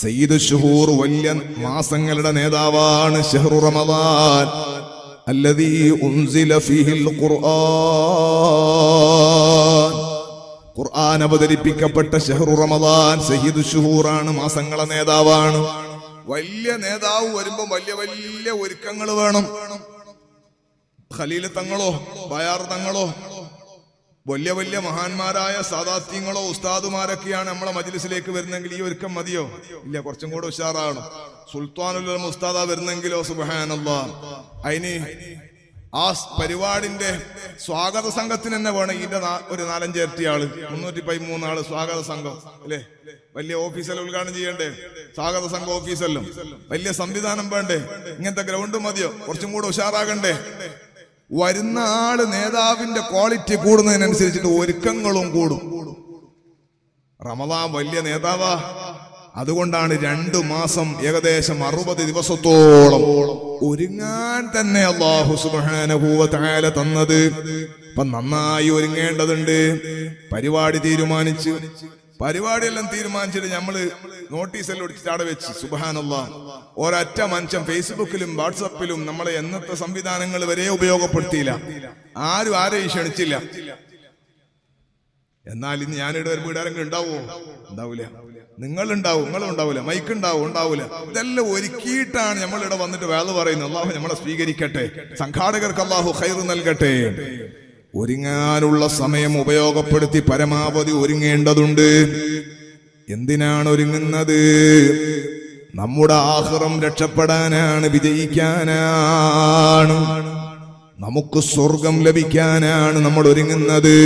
സയ്യിദു ശുഹൂർ, വലിയ മാസങ്ങളുടെ നേതാവാണ്. ശഹ്റു റമദാൻ അല്ലദീ ഉൻസില ഫീഹിൽ ഖുർആൻ, ഖുർആൻ അവതരിപ്പിക്കപ്പെട്ട ശഹ്റു റമദാൻ സയ്യിദു ശുഹൂറാണ്, മാസങ്ങളെ നേതാവാണ്. വലിയ നേതാവ് വരുമ്പോ വലിയ വലിയ ഒരുക്കങ്ങൾ വേണം. ഖലീൽ തങ്ങളോ ബയാർ തങ്ങളോ വലിയ വലിയ മഹാന്മാരായ സാദാത്യങ്ങളോ ഉസ്താദുമാരൊക്കെയാണ് നമ്മളെ മജ്ലിസിലേക്ക് വരുന്നെങ്കിൽ ഈ ഒരുക്കം മതിയോ? ഇല്ല, കുറച്ചും കൂടെ ഉഷാറാണ്. സുൽത്താനുൽ ഉസ്താദ വരുന്നെങ്കിലോ സുബ്ഹാനല്ലാഹ്, അതിന് ആ പരിപാടിന്റെ സ്വാഗത സംഘത്തിന് തന്നെ വേണം ഇതിന്റെ ഒരു 4-5 ഇരട്ടി ആള്, 313 ആള് സ്വാഗത സംഘം അല്ലേ? വലിയ ഓഫീസെല്ലാം ഉദ്ഘാടനം ചെയ്യണ്ടേ? സ്വാഗത സംഘം ഓഫീസെല്ലാം വലിയ സംവിധാനം വേണ്ടേ? ഇങ്ങനത്തെ ഗ്രൗണ്ട് മതിയോ? കുറച്ചും കൂടെ ഉഷാറാകണ്ടേ? വരുന്ന ആള് നേതാവിന്റെ ക്വാളിറ്റി കൂടുന്നതിനനുസരിച്ചിട്ട് ഒരുക്കങ്ങളും കൂടും. റമദാൻ വലിയ നേതാവാ. അതുകൊണ്ടാണ് 2 മാസം ഏകദേശം 60 ദിവസത്തോളം ഒരുങ്ങാൻ തന്നെ അല്ലാഹു സുബ്ഹാനഹു വ തആല തന്നത്. അപ്പൊ നന്നായി ഒരുങ്ങേണ്ടതുണ്ട്. പരിപാടിയെല്ലാം തീരുമാനിച്ചിട്ട് നമ്മള് നോട്ടീസെല്ലാം ഒടിച്ചിട്ട് അവിടെ വെച്ച് സുബ്ഹാനല്ലാഹ്, ഒരൊറ്റ മനുഷ്യൻ ഫേസ്ബുക്കിലും വാട്സപ്പിലും നമ്മളെ എന്നത്തെ സംവിധാനങ്ങൾ വരെ ഉപയോഗപ്പെടുത്തിയില്ല. ആരും ആരെയും ക്ഷണിച്ചില്ല. എന്നാൽ ഇന്ന് ഞാനിവിടെ ഒരു വീടാരെങ്കിലും ഉണ്ടാവുമോ? ഉണ്ടാവൂല. നിങ്ങളുണ്ടാവില്ല. മൈക്ക് ഉണ്ടാവൂല. ഇതെല്ലാം ഒരുക്കിയിട്ടാണ് നമ്മളിവിടെ വന്നിട്ട് വേല പറയുന്നത്. അല്ലാഹു നമ്മളെ സ്വീകരിക്കട്ടെ. സംഘാടകർക്ക് അല്ലാഹു ഖൈർ നൽകട്ടെ. ഒരുങ്ങാനുള്ള സമയം ഉപയോഗപ്പെടുത്തി പരമാവധി ഒരുങ്ങേണ്ടതുണ്ട്. എന്തിനാണ് ഒരുങ്ങുന്നത്? നമ്മുടെ ആഖിറം രക്ഷപ്പെടാനാണ്, വിജയിക്കാനാണ്, നമുക്ക് സ്വർഗം ലഭിക്കാനാണ് നമ്മൾ ഒരുങ്ങുന്നത്.